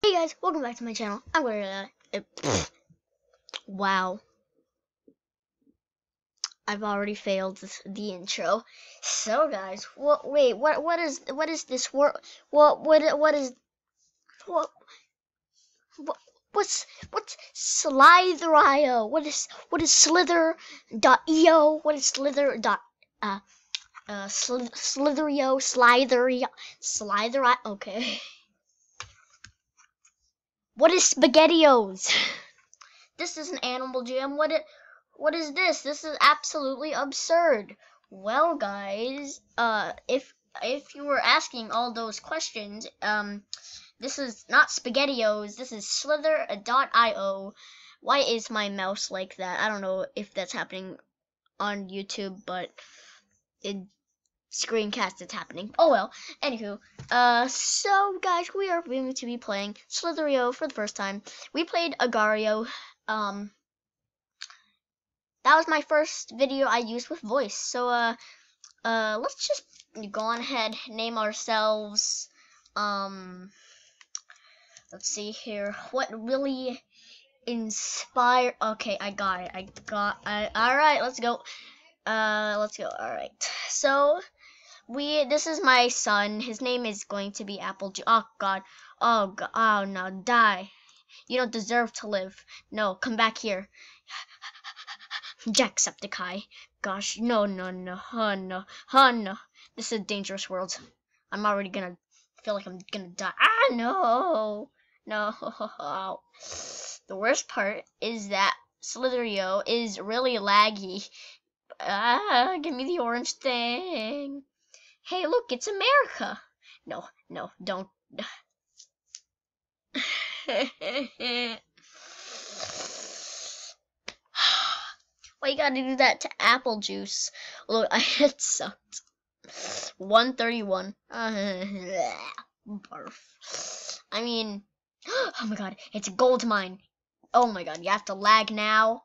Hey guys, welcome back to my channel. I'm gonna wow, I've already failed the intro. So guys, what is this word? What is what what what's Slitherio? What is Slither.io? What is Slither dot Slitherio? Okay. What is SpaghettiOs? This is an Animal Jam. What is this? This is absolutely absurd. Well, guys, if you were asking all those questions, this is not SpaghettiOs. This is Slither.io. Why is my mouse like that? I don't know if that's happening on YouTube, but in screencast it's happening. Oh well. Anywho, so guys, we are going to be playing Slitherio for the first time. We played Agario. That was my first video I used with voice. So let's just go on ahead, name ourselves. Let's see here. What really inspired? Okay, I got it. All right, let's go. Let's go. All right. So this is my son. His name is going to be Apple. Oh God. Oh God. Oh no, die. You don't deserve to live. No, come back here. Jacksepticeye. Gosh, no. Oh no. This is a dangerous world. I'm already gonna feel like I'm gonna die. Ah, no. The worst part is that Slitherio is really laggy. Give me the orange thing. Hey, look, it's America. No, don't. Why you gotta do that to apple juice? Look, it sucked. 131. Barf. I mean, oh my god, it's a gold mine. Oh my god, you have to lag now.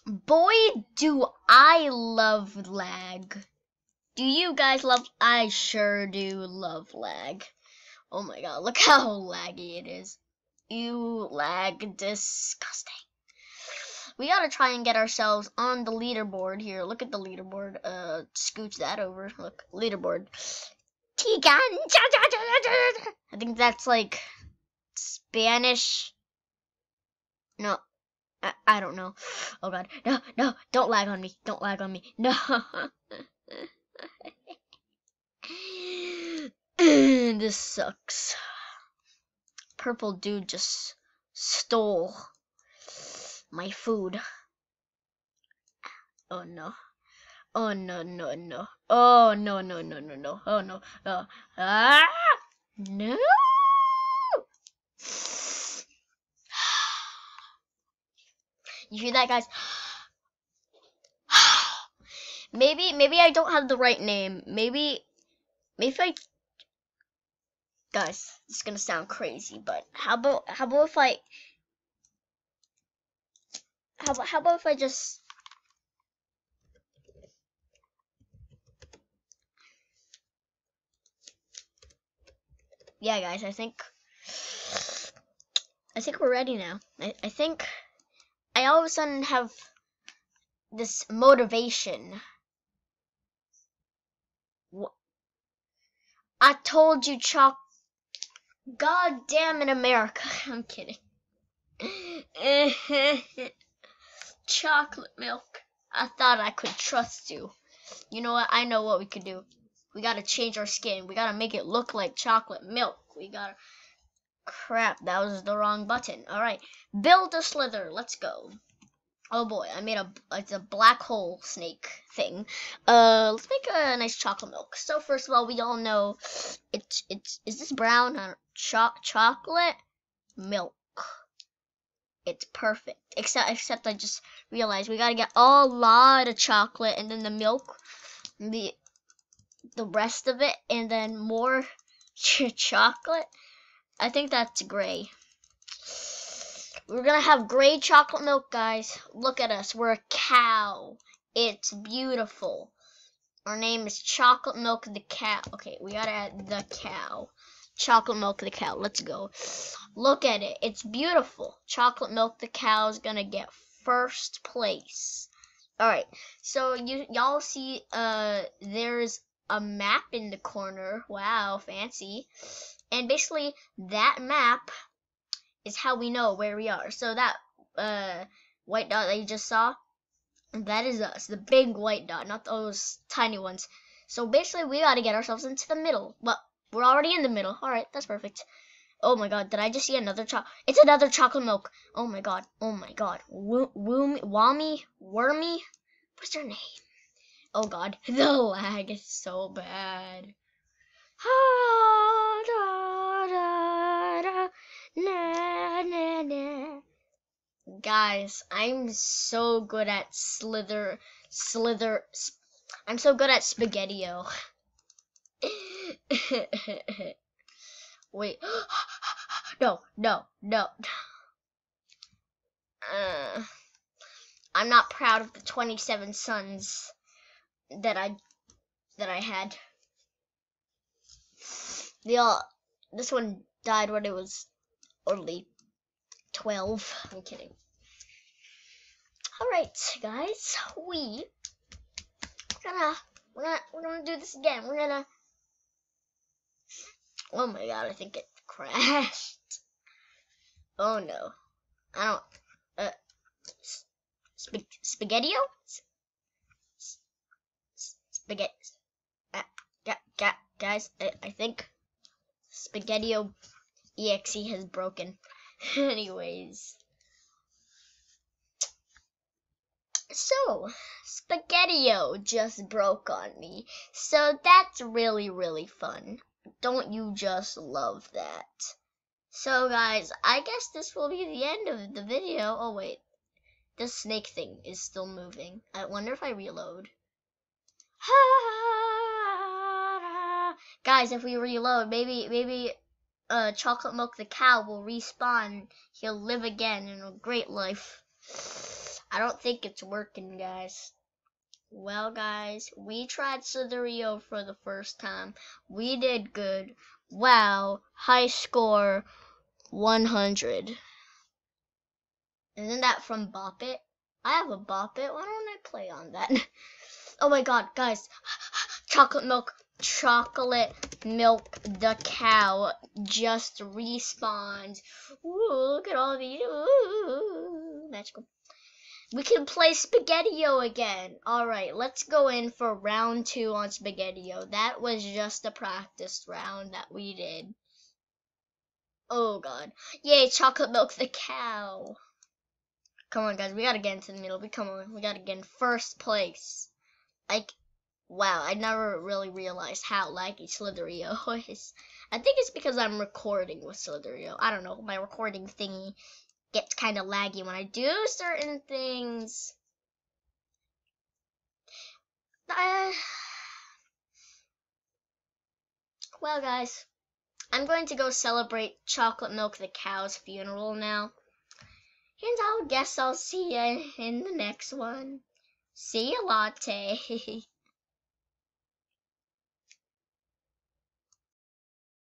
Boy, do I love lag. Do you guys love? I sure do love lag. Oh my god, look how laggy it is. Ew, lag, disgusting. We gotta try and get ourselves on the leaderboard here. Look at the leaderboard. Scooch that over. Look, leaderboard. Tigan. I think that's like Spanish. No, I don't know. Oh god, no, don't lag on me. Don't lag on me. No. This sucks. Purple dude just stole my food. Oh no. Oh no. Oh no. Oh no. Ah! No. You hear that, guys? Maybe I don't have the right name. Maybe I. Guys, this is gonna sound crazy, but how about if I just yeah, guys, I think we're ready now. I think I all of a sudden have this motivation. I told you, God damn it, America. I'm kidding. Chocolate milk. I thought I could trust you. You know what? I know what we could do. We gotta change our skin. We gotta make it look like chocolate milk. We gotta... Crap, that was the wrong button. Alright. Build a slither. Let's go. Oh boy, I made it's a black hole snake thing. Let's make a nice chocolate milk. So first of all, we all know is this brown? Chocolate milk. It's perfect. Except I just realized we gotta get a lot of chocolate and then the milk, the rest of it, and then more chocolate. I think that's gray. We're gonna have gray chocolate milk, guys. Look at us. We're a cow. It's beautiful. Our name is Chocolate Milk the Cow. Okay, we gotta add the cow. Chocolate Milk the Cow. Let's go. Look at it. It's beautiful. Chocolate Milk the Cow is gonna get first place. Alright, so y'all see there's a map in the corner. Wow, fancy. And basically that map is how we know where we are. So that white dot that you just saw, that is us, the big white dot, not those tiny ones. So basically we gotta get ourselves into the middle. Well, we're already in the middle. Alright, that's perfect. Oh my god, did I just see another It's another chocolate milk. Oh my god, oh my god. Wormy? What's her name? Oh god, the lag is so bad. Guys, I'm so good at I'm so good at Spaghetti-O. Wait. No. I'm not proud of the 27 sons that I had. This one died when it was only 12. I'm kidding. Alright, guys, we're gonna do this again. Oh my god, I think it crashed. Oh no. I don't Spaghetti-O? Spaghetti. Guys, I think Spaghetti-O EXE has broken. Anyways. So, Spaghetti-O just broke on me. So that's really, really fun. Don't you just love that? So guys, I guess this will be the end of the video. Oh wait, the snake thing is still moving. I wonder if I reload. Guys, if we reload, maybe Chocolate Milk the Cow will respawn. He'll live again in a great life. I don't think it's working, guys. Well, guys, we tried Slither.io for the first time. We did good. Wow, high score 100. Isn't that from Bop It? I have a Bop It. Why don't I play on that? Oh my god, guys. Chocolate Milk the Cow just respawned. Ooh, look at all these. Ooh, magical. We can play Spaghetti-O again. Alright, let's go in for round 2 on Spaghetti-O. That was just a practice round that we did. Oh god. Yay, Chocolate Milk the Cow. Come on, guys. We gotta get into the middle. We gotta get in first place. Like, wow, I never really realized how laggy Slither.io is. I think it's because I'm recording with Slither.io. I don't know, my recording thingy gets kind of laggy when I do certain things. Well, guys, I'm going to go celebrate Chocolate Milk the Cow's funeral now. And I'll see you in the next one. See you, latte.